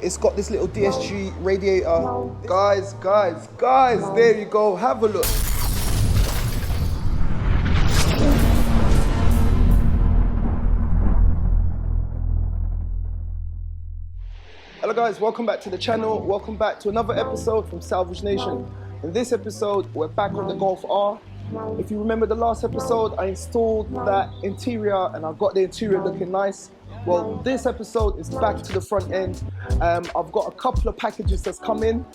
It's got this little DSG radiator. Guys, there you go, have a look. Hello guys, welcome back to the channel. Welcome back to another episode from Salvage Nation. In this episode, we're back on the Golf R. If you remember the last episode, I installed that interior and I've got the interior looking nice. Well, this episode is back to the front end. I've got a couple of packages that's come in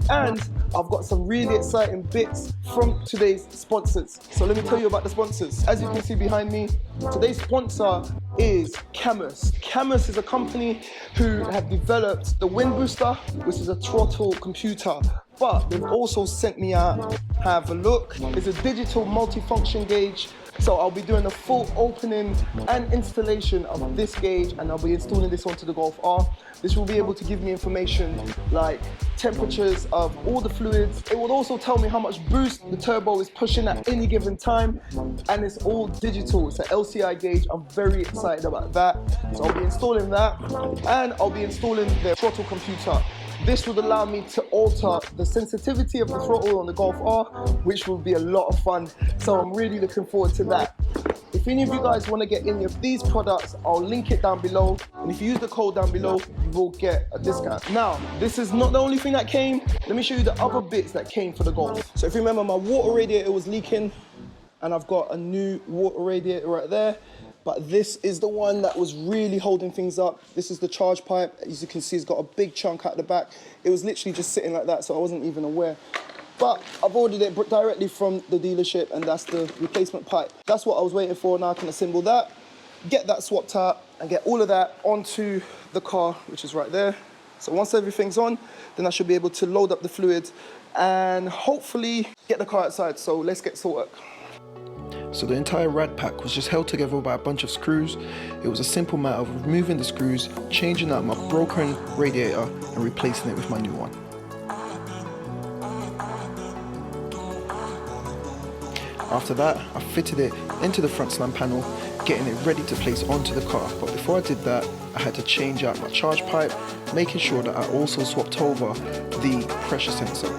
and I've got some really exciting bits from today's sponsors. So let me tell you about the sponsors. As you can see behind me, today's sponsor is Cammus. Cammus is a company who have developed the wind booster, which is a throttle computer. But they've also sent me out, have a look. It's a digital multifunction gauge. So I'll be doing a full opening and installation of this gauge and I'll be installing this onto the Golf R. This will be able to give me information like temperatures of all the fluids. It will also tell me how much boost the turbo is pushing at any given time. And it's all digital, it's an LCI gauge. I'm very excited about that. So I'll be installing that and I'll be installing the throttle computer. This would allow me to alter the sensitivity of the throttle on the Golf R, which will be a lot of fun. So I'm really looking forward to that. If any of you guys want to get any of these products, I'll link it down below. And if you use the code down below, you will get a discount. Now, this is not the only thing that came. Let me show you the other bits that came for the Golf. So if you remember, my water radiator was leaking and I've got a new water radiator right there. But this is the one that was really holding things up. This is the charge pipe. As you can see, it's got a big chunk out the back. It was literally just sitting like that, so I wasn't even aware. But I've ordered it directly from the dealership, and that's the replacement pipe. That's what I was waiting for. Now I can assemble that, get that swapped out, and get all of that onto the car, which is right there. So once everything's on, then I should be able to load up the fluid and hopefully get the car outside. So let's get to work. So the entire rad pack was just held together by a bunch of screws. It was a simple matter of removing the screws, changing out my broken radiator and replacing it with my new one. After that, I fitted it into the front slam panel, getting it ready to place onto the car. But before I did that, I had to change out my charge pipe, making sure that I also swapped over the pressure sensor.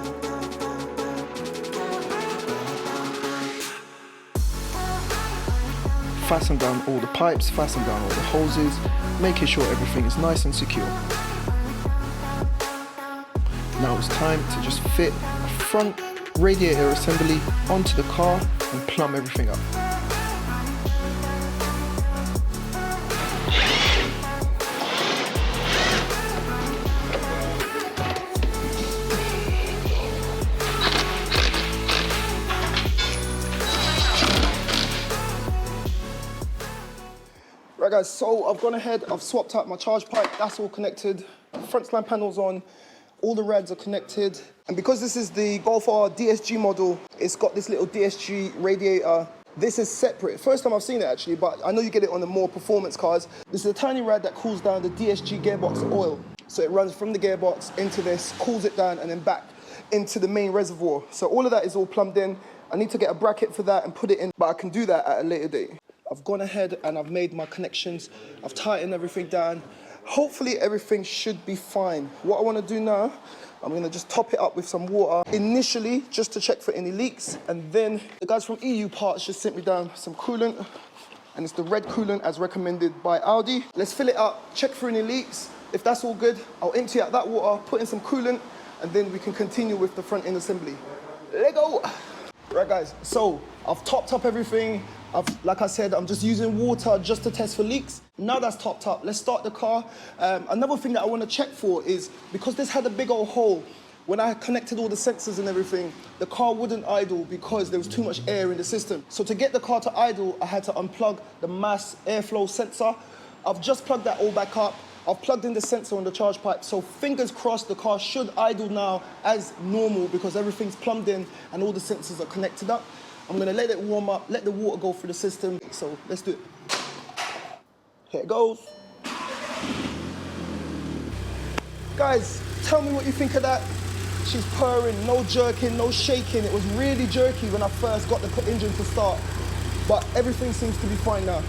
Fasten down all the pipes, fasten down all the hoses, making sure everything is nice and secure. Now it's time to just fit a front radiator assembly onto the car and plumb everything up. Right guys, so I've gone ahead, I've swapped out my charge pipe, that's all connected, front slam panel's on, all the rads are connected. And because this is the Golf R DSG model, it's got this little DSG radiator. This is separate. First time I've seen it actually, but I know you get it on the more performance cars. This is a tiny rad that cools down the DSG gearbox oil. So it runs from the gearbox into this, cools it down and then back into the main reservoir. So all of that is all plumbed in. I need to get a bracket for that and put it in, but I can do that at a later date. I've gone ahead and I've made my connections. I've tightened everything down. Hopefully everything should be fine. What I want to do now, I'm going to just top it up with some water initially just to check for any leaks. And then the guys from EU Parts just sent me down some coolant, and it's the red coolant as recommended by Audi. Let's fill it up, check for any leaks. If that's all good, I'll empty out that water, put in some coolant, and then we can continue with the front end assembly. Let go. Right guys, so I've topped up everything. Like I said, I'm just using water just to test for leaks. Now that's topped up, let's start the car. Another thing that I want to check for is, because this had a big old hole, when I connected all the sensors and everything, the car wouldn't idle because there was too much air in the system. So to get the car to idle, I had to unplug the mass airflow sensor. I've just plugged that all back up. I've plugged in the sensor on the charge pipe, so fingers crossed the car should idle now as normal because everything's plumbed in and all the sensors are connected up. I'm gonna let it warm up, let the water go through the system. So let's do it. Here it goes. Guys, tell me what you think of that. She's purring, no jerking, no shaking. It was really jerky when I first got the engine to start, but everything seems to be fine now.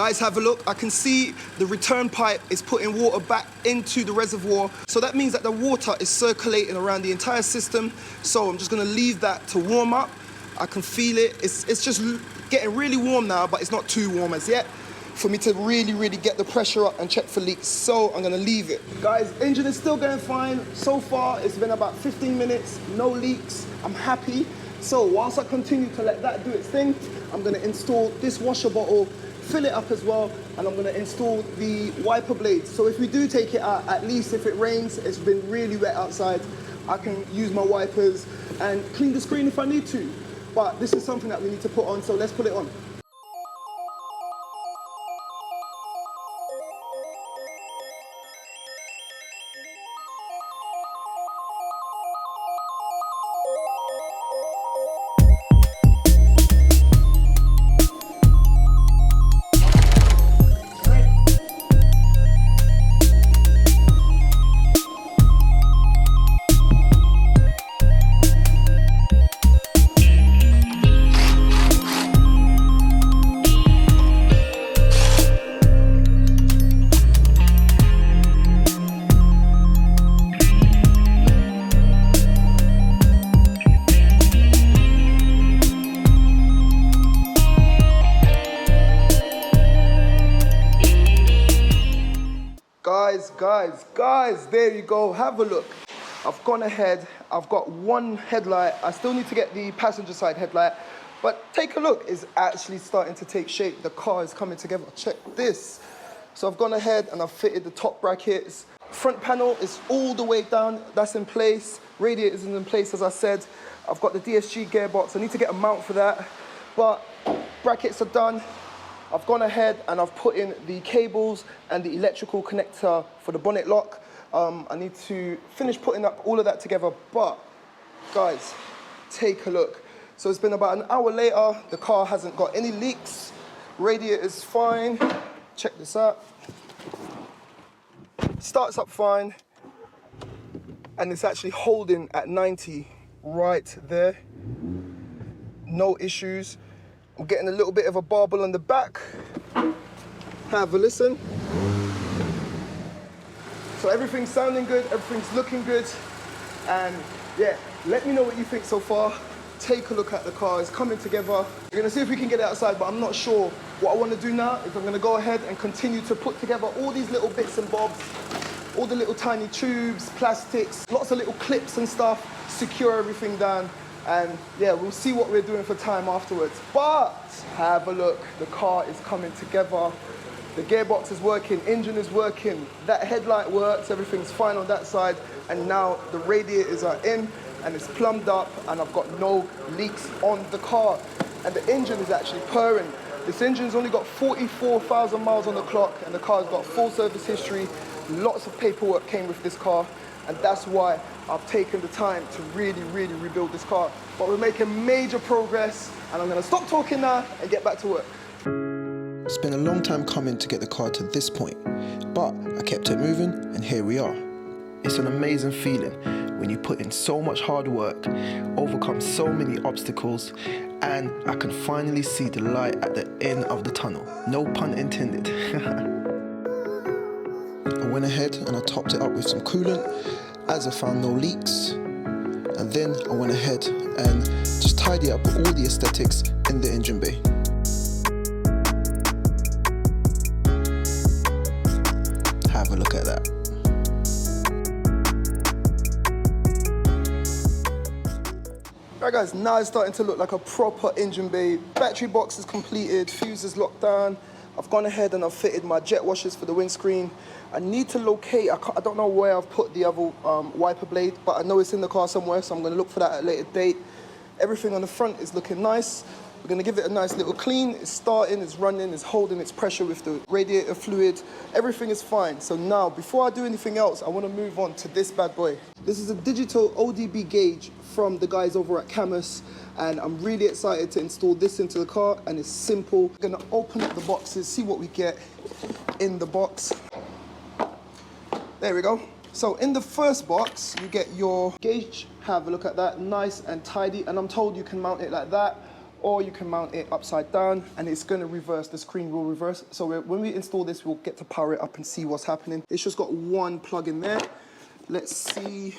Guys, have a look. I can see the return pipe is putting water back into the reservoir. So that means that the water is circulating around the entire system. So I'm just gonna leave that to warm up. I can feel it. It's just getting really warm now, but it's not too warm as yet for me to really get the pressure up and check for leaks. So I'm gonna leave it. Guys, engine is still going fine. So far, it's been about 15 minutes, no leaks. I'm happy. So whilst I continue to let that do its thing, I'm gonna install this washer bottle, fill it up as well, and I'm gonna install the wiper blades. So if we do take it out, at least if it rains, it's been really wet outside, I can use my wipers and clean the screen if I need to. But this is something that we need to put on, so let's put it on. Guys, there you go, have a look. I've gone ahead, I've got one headlight. I still need to get the passenger side headlight, but take a look, it's actually starting to take shape. The car is coming together, check this. So I've gone ahead and I've fitted the top brackets. Front panel is all the way down, that's in place. Radiators is in place, as I said. I've got the DSG gearbox, I need to get a mount for that, but brackets are done. I've gone ahead and I've put in the cables and the electrical connector for the bonnet lock. I need to finish putting up all of that together, but guys, take a look. So it's been about an hour later, the car hasn't got any leaks, radiator is fine, check this out. Starts up fine, and it's actually holding at 90 right there, no issues. I'm getting a little bit of a barbel on the back. Have a listen. So everything's sounding good, everything's looking good. And yeah, let me know what you think so far. Take a look at the car, it's coming together. We're gonna see if we can get it outside, but I'm not sure. What I wanna do now is I'm gonna go ahead and continue to put together all these little bits and bobs, all the little tiny tubes, plastics, lots of little clips and stuff, secure everything down. And yeah, we'll see what we're doing for time afterwards. But have a look, the car is coming together. The gearbox is working, engine is working, that headlight works, everything's fine on that side. And now the radiators are in and it's plumbed up and I've got no leaks on the car. And the engine is actually purring. This engine's only got 44,000 miles on the clock and the car's got full service history. Lots of paperwork came with this car. And that's why I've taken the time to really rebuild this car. But we're making major progress and I'm gonna stop talking now and get back to work. It's been a long time coming to get the car to this point, but I kept it moving and here we are. It's an amazing feeling when you put in so much hard work, overcome so many obstacles, and I can finally see the light at the end of the tunnel. No pun intended. I went ahead and I topped it up with some coolant as I found no leaks. And then I went ahead and just tidied up all the aesthetics in the engine bay. Have a look at that. Right guys, now it's starting to look like a proper engine bay. Battery box is completed, fuse is locked down. I've gone ahead and I've fitted my jet washers for the windscreen. I need to locate, I don't know where I've put the other wiper blade, but I know it's in the car somewhere, so I'm gonna look for that at a later date. Everything on the front is looking nice. We're gonna give it a nice little clean. It's starting, it's running, it's holding its pressure with the radiator fluid. Everything is fine. So now, before I do anything else, I wanna move on to this bad boy. This is a digital OBD gauge from the guys over at Cammus, and I'm really excited to install this into the car, and it's simple. We're gonna open up the boxes, see what we get in the box. There we go. So in the first box, you get your gauge. Have a look at that, nice and tidy. And I'm told you can mount it like that, or you can mount it upside down and it's going to reverse. The screen will reverse. So when we install this, we'll get to power it up and see what's happening. It's just got one plug in there. Let's see.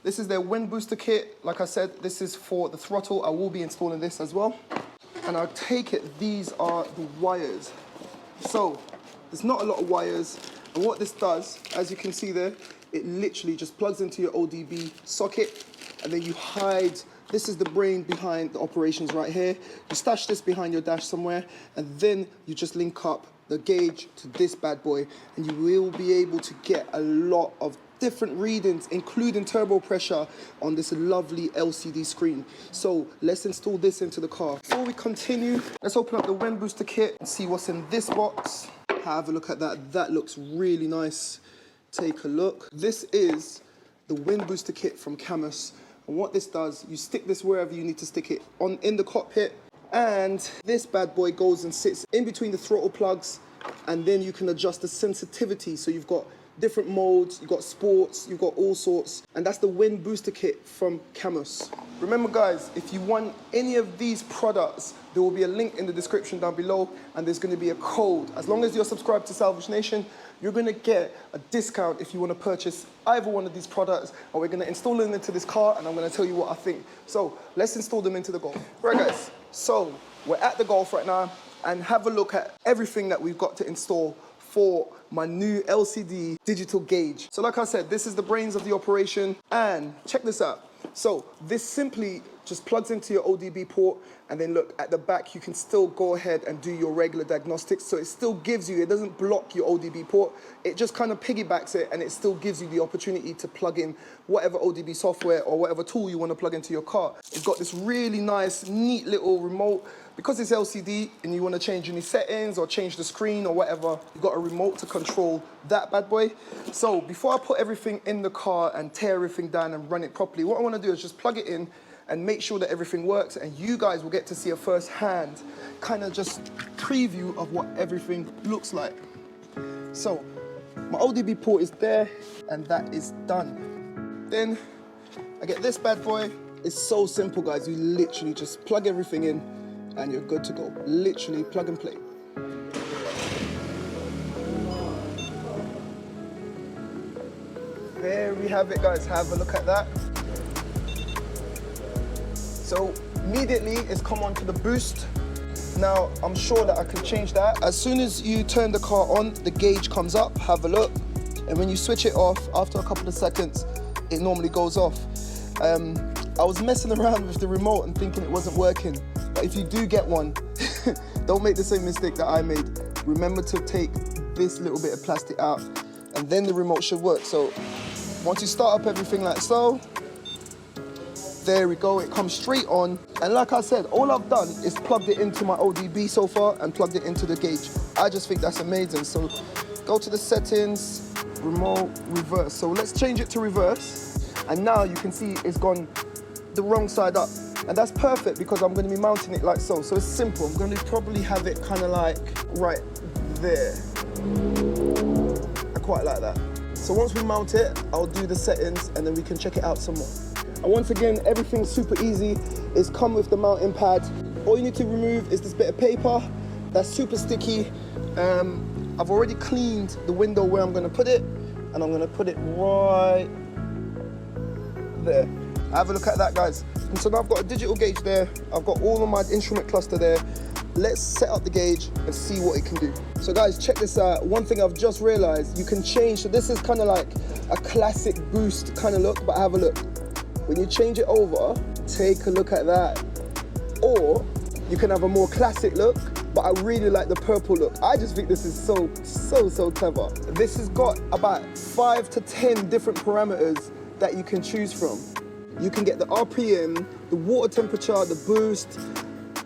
This is their wind booster kit. Like I said, this is for the throttle. I will be installing this as well. And I'll take it, these are the wires. So there's not a lot of wires. And what this does, as you can see there, it literally just plugs into your ODB socket, and then you hide. This is the brain behind the operations right here. You stash this behind your dash somewhere, and then you just link up the gauge to this bad boy, and you will be able to get a lot of different readings, including turbo pressure, on this lovely LCD screen. So let's install this into the car. Before we continue, let's open up the wind booster kit and see what's in this box. Have a look at that. That looks really nice. Take a look. This is the wind booster kit from Cammus. And what this does, you stick this wherever you need to stick it, in the cockpit, and this bad boy goes and sits in between the throttle plugs, and then you can adjust the sensitivity. So you've got different modes, you've got sports, you've got all sorts, and that's the wind booster kit from Cammus. Remember guys, if you want any of these products, there will be a link in the description down below, and there's going to be a code. As long as you're subscribed to Salvage Nation, you're going to get a discount if you want to purchase either one of these products, and we're going to install them into this car, and I'm going to tell you what I think. So let's install them into the Golf. Right guys, so we're at the Golf right now, and have a look at everything that we've got to install for my new LCD digital gauge. So like I said, this is the brains of the operation, and check this out. So this simply just plugs into your ODB port, and then look at the back, you can still go ahead and do your regular diagnostics. So it still gives you, it doesn't block your ODB port, it just kind of piggybacks it, and it still gives you the opportunity to plug in whatever ODB software or whatever tool you want to plug into your car. It's got this really nice, neat little remote. Because it's LCD and you want to change any settings or change the screen or whatever, you've got a remote to control that bad boy. So before I put everything in the car and tear everything down and run it properly, what I want to do is just plug it in and make sure that everything works, and you guys will get to see a first-hand kind of just preview of what everything looks like. So my ODB port is there, and that is done. Then I get this bad boy. It's so simple guys, you literally just plug everything in and you're good to go. Literally plug and play. There we have it guys, have a look at that. So immediately it's come on to the boost. Now I'm sure that I can change that. As soon as you turn the car on, the gauge comes up, have a look. And when you switch it off, after a couple of seconds, it normally goes off. I was messing around with the remote and thinking it wasn't working. But if you do get one, don't make the same mistake that I made. Remember to take this little bit of plastic out, and then the remote should work. So once you start up everything like so, there we go, it comes straight on. And like I said, all I've done is plugged it into my ODB so far and plugged it into the gauge. I just think that's amazing. So go to the settings, remote, reverse. So let's change it to reverse. And now you can see it's gone the wrong side up. And that's perfect because I'm going to be mounting it like so. So it's simple. I'm going to probably have it kind of like right there. I quite like that. So once we mount it, I'll do the settings and then we can check it out some more. And once again, everything's super easy. It's come with the mounting pad. All you need to remove is this bit of paper. That's super sticky. I've already cleaned the window where I'm going to put it, and I'm going to put it right there. Have a look at that, guys. And so now I've got a digital gauge there. I've got all of my instrument cluster there. Let's set up the gauge and see what it can do. So guys, check this out. One thing I've just realized, you can change. So this is kind of like a classic boost kind of look, but have a look. When you change it over, take a look at that. Or you can have a more classic look, but I really like the purple look. I just think this is so clever. This has got about 5 to 10 different parameters that you can choose from. You can get the RPM, the water temperature, the boost,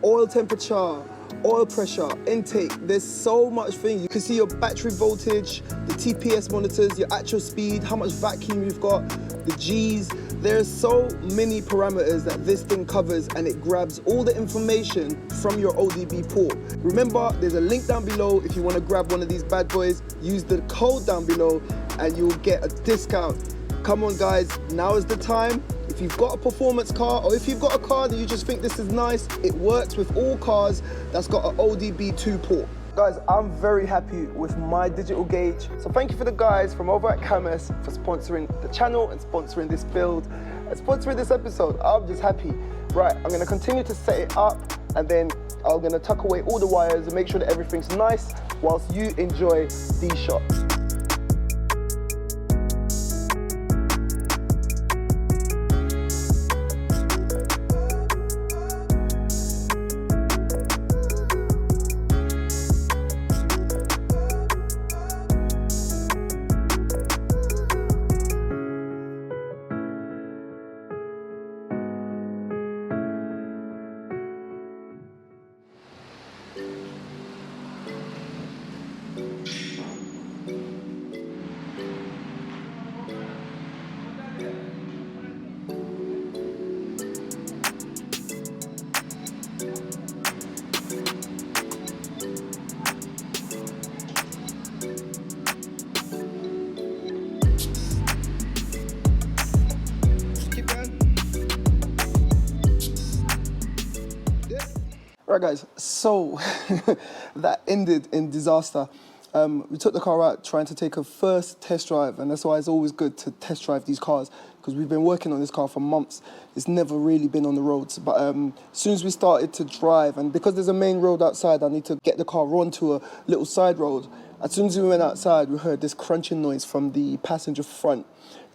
oil temperature, oil pressure, intake. There's so much thing. You can see your battery voltage, the TPS monitors, your actual speed, how much vacuum you've got, the G's. There's so many parameters that this thing covers, and it grabs all the information from your ODB port. Remember, there's a link down below if you want to grab one of these bad boys. Use the code down below and you'll get a discount. Come on guys, now is the time. if you've got a performance car or if you've got a car that you just think this is nice, it works with all cars that's got an ODB2 port. Guys, I'm very happy with my digital gauge. So thank you for the guys from over at Cammus for sponsoring the channel and sponsoring this build and sponsoring this episode. I'm just happy. Right, I'm gonna continue to set it up and then I'm gonna tuck away all the wires and make sure that everything's nice whilst you enjoy these shots. Right guys, so that ended in disaster. We took the car out trying to take a first test drive, and that's why it's always good to test drive these cars, because we've been working on this car for months. It's never really been on the roads, but as soon as we started to drive, and because there's a main road outside, I need to get the car onto a little side road. As soon as we went outside, we heard this crunching noise from the passenger front.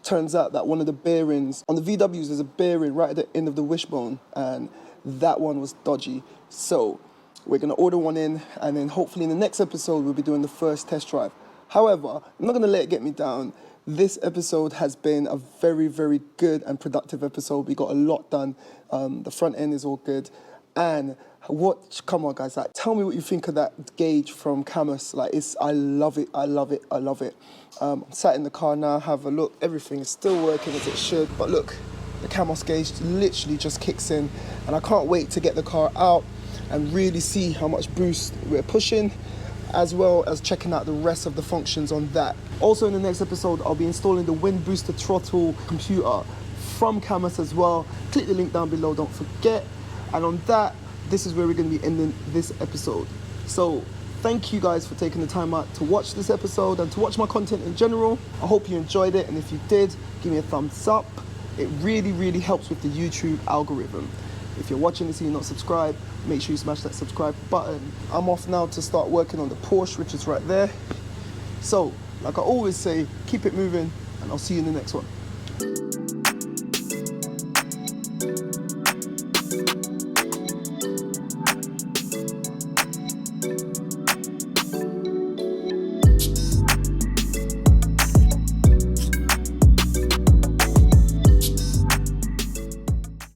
Turns out that one of the bearings, on the VWs, there's a bearing right at the end of the wishbone, and that one was dodgy. So we're gonna order one in, and then hopefully in the next episode, we'll be doing the first test drive. However, I'm not gonna let it get me down. This episode has been a very, very good and productive episode. We got a lot done. The front end is all good. And come on guys, like, tell me what you think of that gauge from Cammus. Like, I love it, I love it, I love it. I'm sat in the car now, have a look. Everything is still working as it should, but look, the Cammus gauge literally just kicks in, and I can't wait to get the car out and really see how much boost we're pushing, as well as checking out the rest of the functions on that. Also in the next episode, I'll be installing the wind booster throttle computer from Cammus as well. Click the link down below, don't forget. And on that, this is where we're gonna be ending this episode. So thank you guys for taking the time out to watch this episode and to watch my content in general. I hope you enjoyed it, and if you did, give me a thumbs up. It really, really helps with the YouTube algorithm. If you're watching this and you're not subscribed, make sure you smash that subscribe button. I'm off now to start working on the Porsche, which is right there. So, like I always say, keep it moving, and I'll see you in the next one.